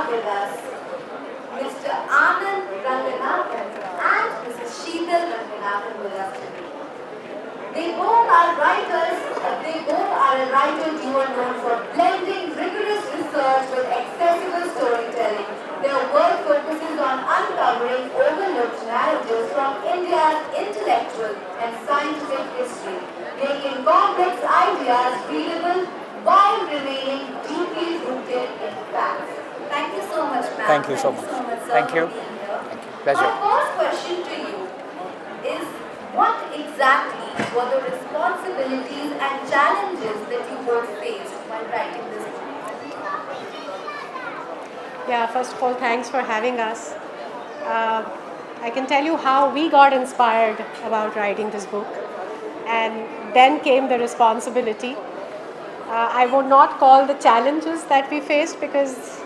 with us Mr. Anand Ranganathan and Mrs. Sheetal Ranganathan with us today. They both are writers, they both are a writer duo known for blending rigorous research with accessible storytelling. Their work focuses on uncovering overlooked narratives from India's intellectual and scientific history, making complex ideas readable while remaining deeply rooted in facts. Thank you so much, ma'am. Thank you so much. Sir, Thank you. for being here. Thank you. Pleasure. My first question to you is, what exactly were the responsibilities and challenges that you both faced while writing this book? Yeah, first of all, thanks for having us. I can tell you how we got inspired about writing this book, and then came the responsibility. I would not call the challenges that we faced because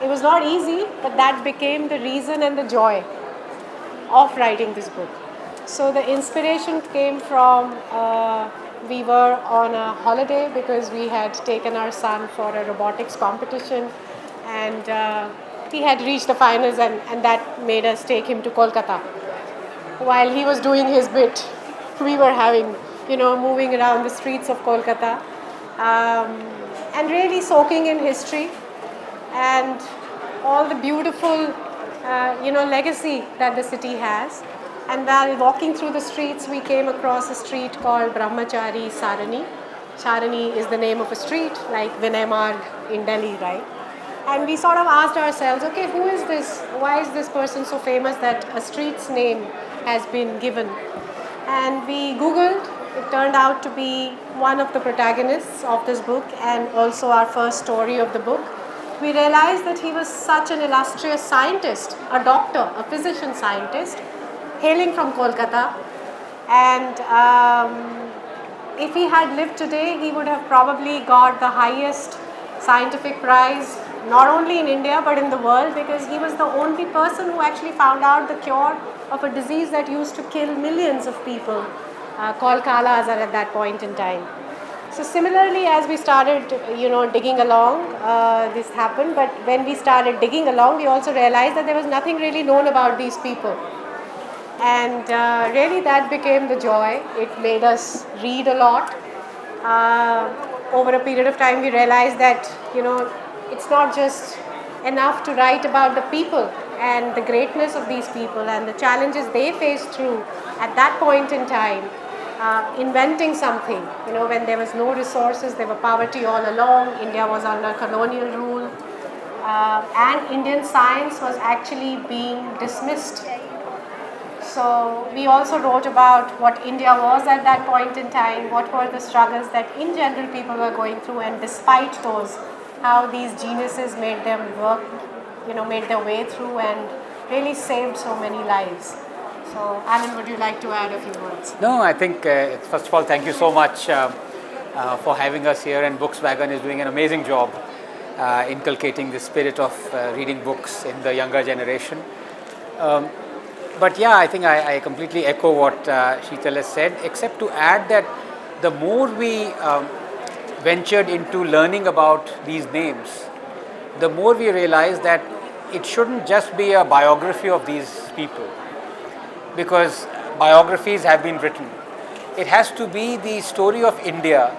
it was not easy, but that became the reason and the joy of writing this book. So the inspiration came from, we were on a holiday because we had taken our son for a robotics competition, and he had reached the finals, and that made us take him to Kolkata. While he was doing his bit, we were moving around the streets of Kolkata, and really soaking in history and all the beautiful, legacy that the city has. And while walking through the streets, we came across a street called Brahmachari Sarani. Sarani is the name of a street, like Vinay Marg in Delhi, right? And we sort of asked ourselves, okay, who is this? Why is this person so famous that a street's name has been given? And we Googled. It turned out to be one of the protagonists of this book and also our first story of the book. We realized that he was such an illustrious scientist, a doctor, a physician scientist, hailing from Kolkata. And if he had lived today, he would have probably got the highest scientific prize, not only in India but in the world, because he was the only person who actually found out the cure of a disease that used to kill millions of people, called Kala Azar at that point in time. So similarly, as we started, digging along, this happened. But when we started digging along, we also realized that there was nothing really known about these people. And really that became the joy. It made us read a lot. Over a period of time, we realized that, it's not just enough to write about the people and the greatness of these people and the challenges they faced through at that point in time, inventing something. When there was no resources, there were poverty all along, India was under colonial rule, and Indian science was actually being dismissed. So we also wrote about what India was at that point in time, what were the struggles that in general people were going through, and despite those, how these geniuses made them work, made their way through and really saved so many lives. So Anand, would you like to add a few words? No, I think, first of all, thank you so much for having us here, and Bookswagon is doing an amazing job inculcating the spirit of reading books in the younger generation. But yeah, I think I completely echo what Sheetal has said, except to add that the more we ventured into learning about these names, the more we realized that it shouldn't just be a biography of these people, because biographies have been written. It has to be the story of India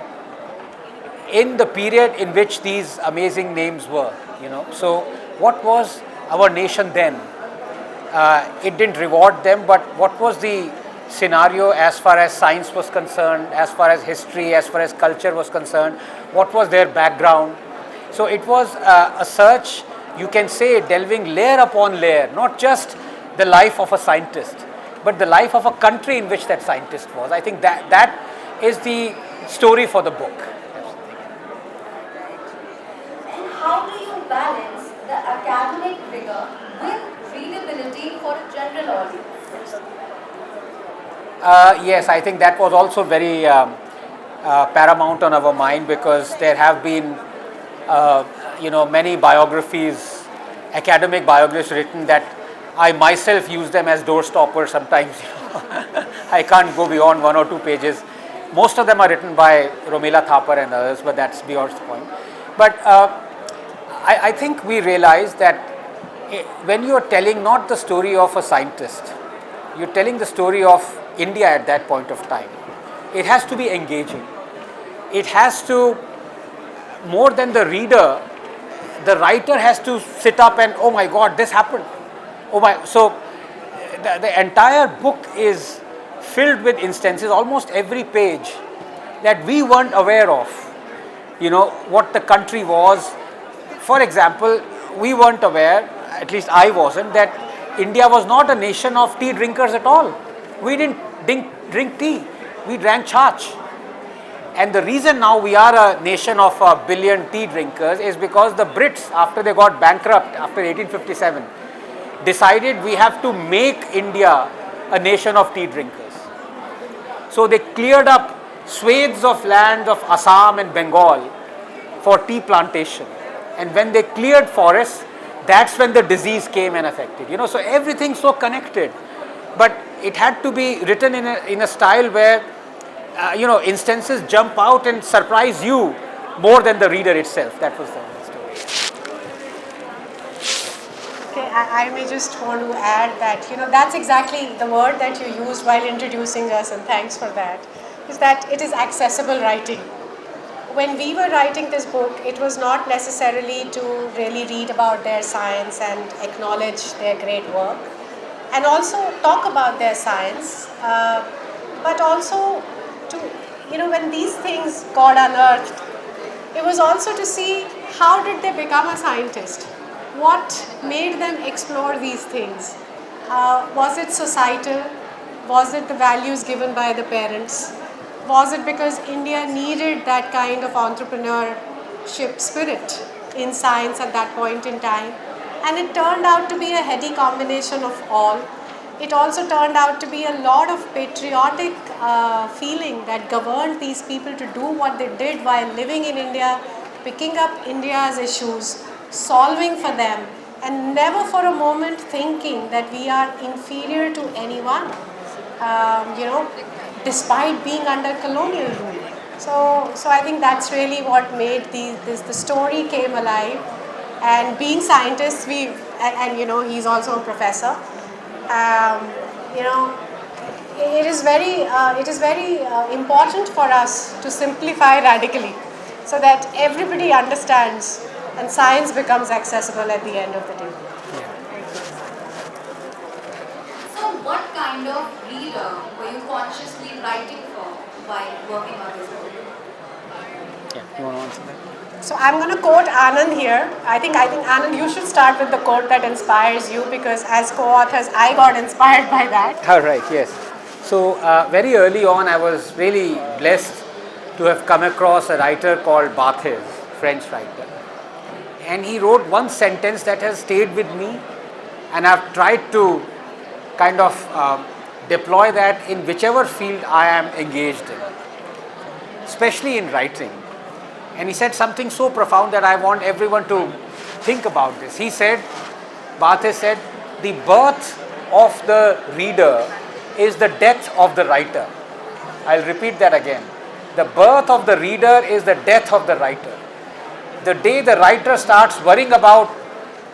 in the period in which these amazing names were, So what was our nation then? It didn't reward them, but what was the scenario as far as science was concerned, as far as history, as far as culture was concerned? What was their background? So it was a search, you can say, delving layer upon layer, not just the life of a scientist, but the life of a country in which that scientist was. I think that is the story for the book. And how do you balance the academic rigor with readability for a general audience? Yes, I think that was also very paramount on our mind, because there have been, many biographies, academic biographies written that I myself use them as doorstoppers sometimes. I can't go beyond 1 or 2 pages. Most of them are written by Romila Thapar and others, but that's beyond the point. But I think we realized that when you are telling not the story of a scientist, you're telling the story of India at that point of time. It has to be engaging. It has to, more than the reader, the writer has to sit up and, oh my God, this happened. Oh my, so the entire book is filled with instances, almost every page, that we weren't aware of. You know, what the country was. For example, we weren't aware, at least I wasn't, that India was not a nation of tea drinkers at all. We didn't drink tea, we drank chach. And the reason now we are a nation of a billion tea drinkers is because the Brits, after they got bankrupt after 1857, decided we have to make India a nation of tea drinkers. So they cleared up swathes of land of Assam and Bengal for tea plantation. And when they cleared forests, that's when the disease came and affected. You know, so everything's so connected. But it had to be written in a style where, you know, instances jump out and surprise you more than the reader itself. That was the story. Okay, I may just want to add that, you know, that's exactly the word that you used while introducing us, and thanks for that, is that it is accessible writing. When we were writing this book, it was not necessarily to really read about their science and acknowledge their great work, and also talk about their science, but also to, you know, when these things got unearthed, it was also to see how did they become a scientist? What made them explore these things? Was it societal? Was it the values given by the parents? Was it because India needed that kind of entrepreneurship spirit in science at that point in time? And it turned out to be a heady combination of all. It also turned out to be a lot of patriotic feeling that governed these people to do what they did while living in India, picking up India's issues, solving for them, and never for a moment thinking that we are inferior to anyone, you know, despite being under colonial rule. So I think that's really what made the story came alive. And being scientists, and you know, he's also a professor. You know, it is very important for us to simplify radically, so that everybody understands and science becomes accessible at the end of the day. So what kind of reader were you consciously writing for while working on this book? Yeah, you want to answer that? So I'm going to quote Anand here. I think Anand, you should start with the quote that inspires you, because as co-authors, I got inspired by that. All right, yes. So very early on, I was really blessed to have come across a writer called Barthes, French writer. And he wrote one sentence that has stayed with me, and I've tried to kind of deploy that in whichever field I am engaged in, especially in writing. And he said something so profound that I want everyone to think about this. He said, Barthes said, the birth of the reader is the death of the writer. I'll repeat that again. The birth of the reader is the death of the writer. The day the writer starts worrying about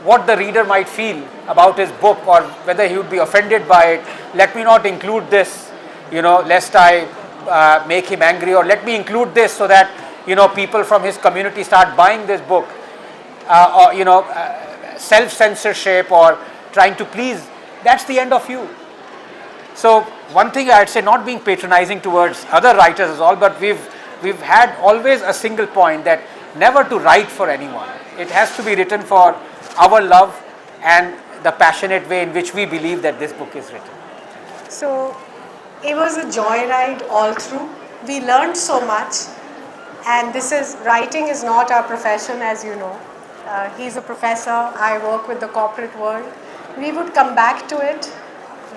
what the reader might feel about his book, or whether he would be offended by it, let me not include this, you know, lest I make him angry, or let me include this so that, you know, people from his community start buying this book, or, you know, self-censorship or trying to please, that's the end of you. So one thing I'd say, not being patronizing towards other writers is all, but we've had always a single point, that never to write for anyone. It has to be written for our love and the passionate way in which we believe that this book is written. So it was a joyride all through. We learned so much, and writing is not our profession, as you know. He's a professor, I work with the corporate world. We would come back to it.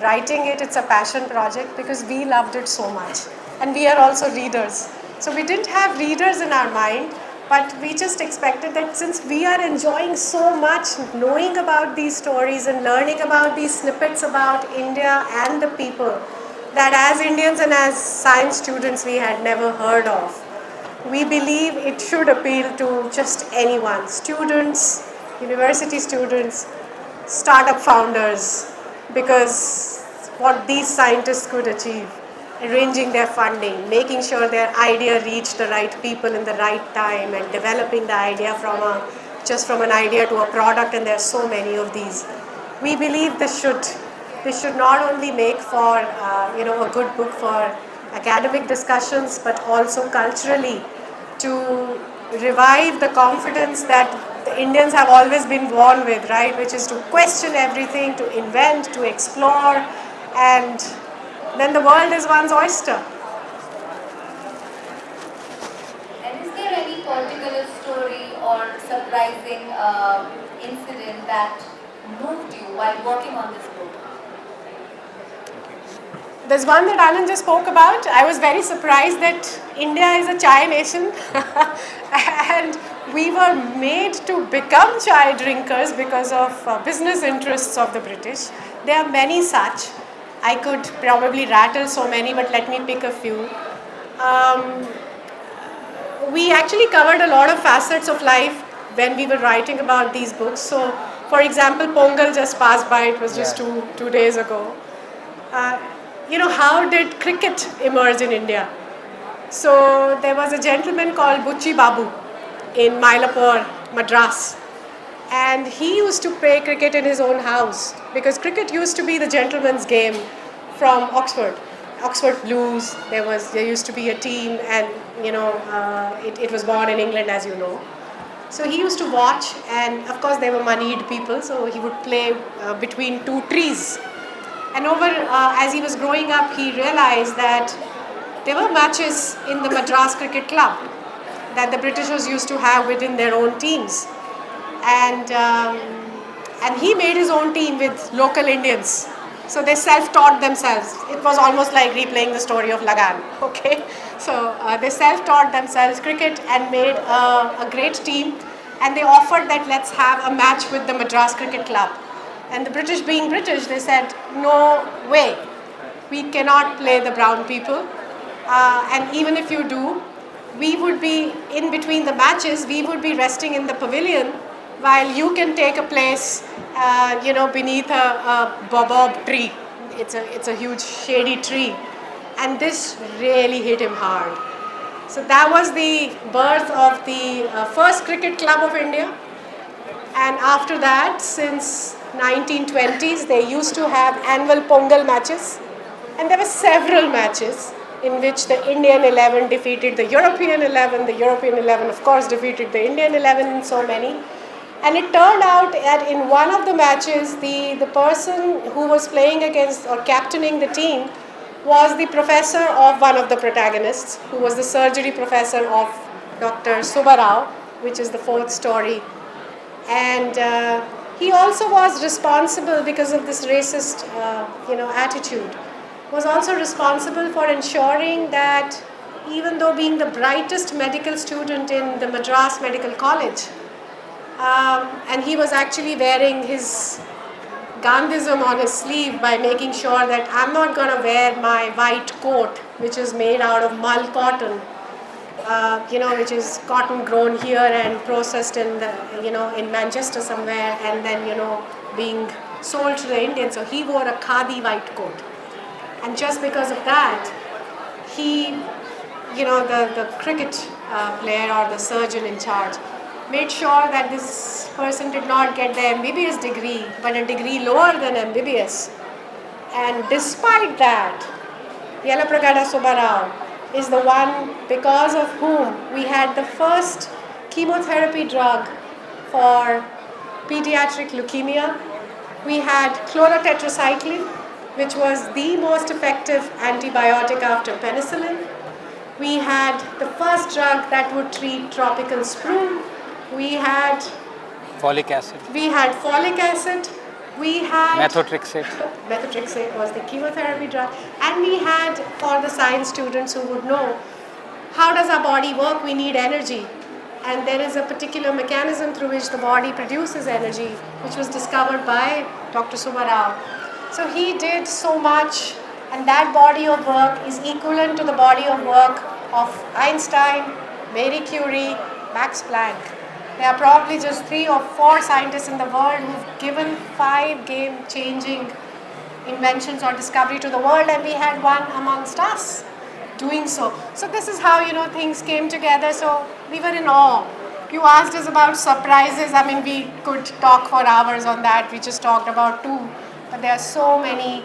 Writing it's a passion project because we loved it so much. And we are also readers. So we didn't have readers in our mind, but we just expected that since we are enjoying so much knowing about these stories and learning about these snippets about India and the people that as Indians and as science students we had never heard of, We believe it should appeal to just anyone, students, university students, startup founders, because what these scientists could achieve, arranging their funding, making sure their idea reached the right people in the right time, and developing the idea just from an idea to a product, and there are so many of these. We believe this should not only make for a good book for academic discussions, but also culturally to revive the confidence that the Indians have always been born with, right? Which is to question everything, to invent, to explore, and then the world is one's oyster. And is there any particular story or surprising incident that moved you while working on this book? There's one that Anand just spoke about. I was very surprised that India is a chai nation and we were made to become chai drinkers because of business interests of the British. There are many such. I could probably rattle so many, but let me pick a few. We actually covered a lot of facets of life when we were writing about these books. So, for example, Pongal just passed by. It was just two days ago. How did cricket emerge in India? So there was a gentleman called Bucci Babu in Mylapore, Madras. And he used to play cricket in his own house because cricket used to be the gentleman's game from Oxford Blues. There used to be a team, and it was born in England, as you know. So he used to watch, and of course they were moneyed people, so he would play between two trees. And as he was growing up, he realized that there were matches in the Madras Cricket Club that the Britishers used to have within their own teams. And he made his own team with local Indians. So they self-taught themselves. It was almost like replaying the story of Lagan. Okay, so they self-taught themselves cricket and made a great team. And they offered that let's have a match with the Madras Cricket Club. And the British, being British, they said, no way, we cannot play the brown people. And even if you do, we would be in between the matches, we would be resting in the pavilion while you can take a place, beneath a baobab tree. It's a huge shady tree. And this really hit him hard. So that was the birth of the first cricket club of India. And after that, since 1920s, they used to have annual Pongal matches. And there were several matches in which the Indian 11 defeated the European 11. The European 11, of course, defeated the Indian 11 in so many. And it turned out that in one of the matches, the person who was playing against or captaining the team was the professor of one of the protagonists, who was the surgery professor of Dr. Subbarao, which is the fourth story. And he also was responsible, because of this racist, attitude, was also responsible for ensuring that even though being the brightest medical student in the Madras Medical College, and he was actually wearing his Gandhism on his sleeve by making sure that I'm not going to wear my white coat, which is made out of mull cotton, which is cotton grown here and processed in Manchester somewhere, and then, being sold to the Indians. So he wore a khadi white coat. And just because of that, he, the cricket player or the surgeon in charge, made sure that this person did not get the MBBS degree, but a degree lower than MBBS. And despite that, Yelapragada Subbarao is the one because of whom we had the first chemotherapy drug for pediatric leukemia. We had chlorotetracycline, which was the most effective antibiotic after penicillin. We had the first drug that would treat tropical sprue. We had folic acid. We had Methotrexate. Methotrexate was the chemotherapy drug. And we had, for the science students who would know, how does our body work? We need energy. And there is a particular mechanism through which the body produces energy, which was discovered by Dr. Subbarao. So he did so much, and that body of work is equivalent to the body of work of Einstein, Marie Curie, Max Planck. There are probably just 3 or 4 scientists in the world who've given 5 game-changing inventions or discovery to the world, and we had one amongst us doing so. So this is how, things came together. So we were in awe. You asked us about surprises. I mean, we could talk for hours on that. We just talked about 2. But there are so many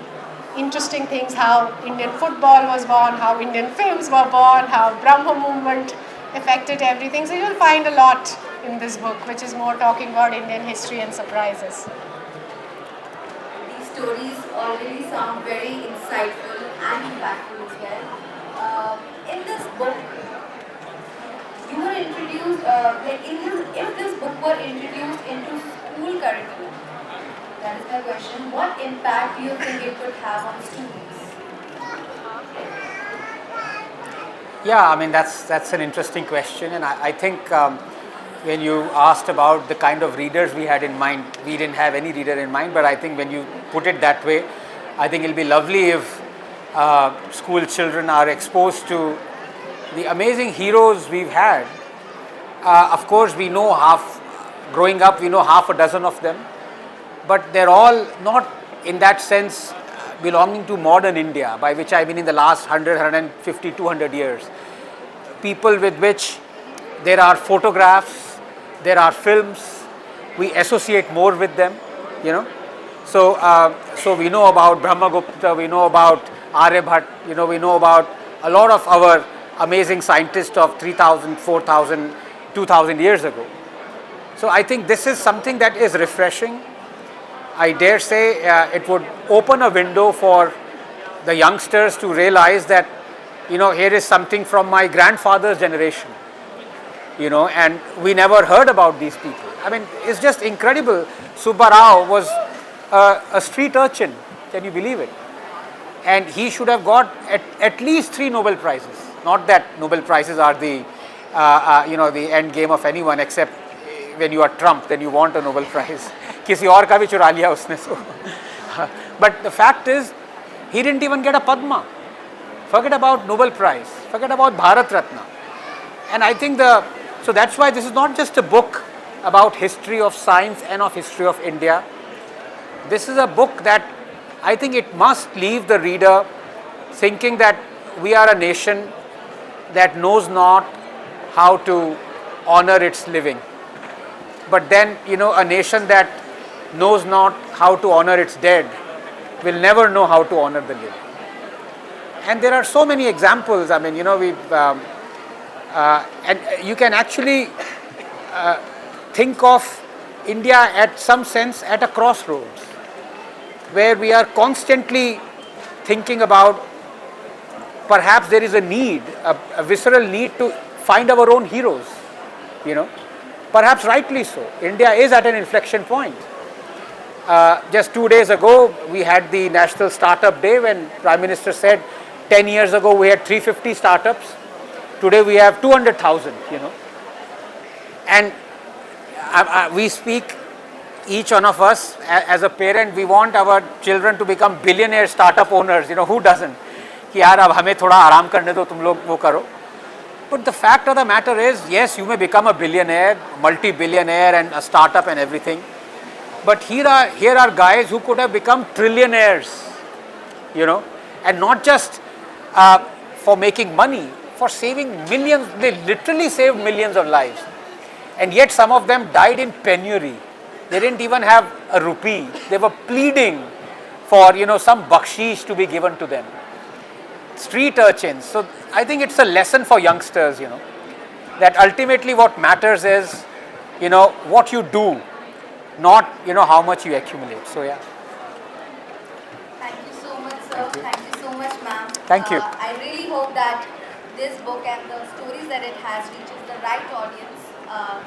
interesting things, how Indian football was born, how Indian films were born, how Brahmo movement affected everything. So you'll find a lot in this book, which is more talking about Indian history and surprises. These stories already sound very insightful and impactful as well. In this book, you were introduced, if this book were introduced into school curriculum, that is my question, what impact do you think it could have on students? Yeah, I mean, that's an interesting question, and I think when you asked about the kind of readers we had in mind, we didn't have any reader in mind, but I think when you put it that way, I think it'll be lovely if school children are exposed to the amazing heroes we've had. Of course, we know growing up, we know half a dozen of them, but they're all not in that sense belonging to modern India, by which I mean in the last 100, 150, 200 years. People with which there are photographs, there are films, we associate more with them, So we know about Brahmagupta, we know about Aryabhat, we know about a lot of our amazing scientists of 3,000, 4,000, 2,000 years ago. So I think this is something that is refreshing. I dare say it would open a window for the youngsters to realize that, here is something from my grandfather's generation, and we never heard about these people. I mean, it's just incredible. Subba Rao was a street urchin, can you believe it? And he should have got at least 3 Nobel Prizes. Not that Nobel Prizes are the, the end game of anyone, except when you are Trump, then you want a Nobel Prize. किसी और का भी चुरा लिया उसने सो. But the fact is, he didn't even get a Padma. Forget about Nobel Prize. Forget about Bharat Ratna. And I think so that's why this is not just a book about history of science and of history of India. This is a book that I think it must leave the reader thinking that we are a nation that knows not how to honor its living. But then, a nation that knows not how to honor its dead will never know how to honor the living. And there are so many examples. I mean, and you can actually think of India at some sense at a crossroads, where we are constantly thinking about perhaps there is a need, a visceral need to find our own heroes, perhaps rightly so. India is at an inflection point. Just 2 days ago, we had the National Startup Day when Prime Minister said 10 years ago we had 350 startups. Today we have 200,000, And we speak, each one of us, as a parent, we want our children to become billionaire startup owners. Who doesn't? कि यार अब हमें थोड़ा आराम करने दो, तुम लोग वो करो. But the fact of the matter is, yes, you may become a billionaire, multi-billionaire and a startup and everything. But here are guys who could have become trillionaires, and not just for making money, for saving millions. They literally saved millions of lives. And yet some of them died in penury. They didn't even have a rupee. They were pleading for, some bakshish to be given to them. Street urchins. So I think it's a lesson for youngsters, that ultimately what matters is, what you do, not, how much you accumulate. So yeah. Thank you so much, sir. Thank you so much, ma'am. Thank you. I really hope that this book and the stories that it has reaches the right audience.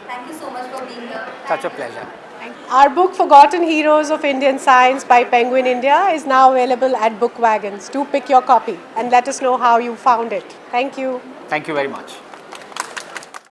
Thank you so much for being here. Such a pleasure. Our book, Forgotten Heroes of Indian Science by Penguin India, is now available at Bookswagon. Do pick your copy and let us know how you found it. Thank you. Thank you very much.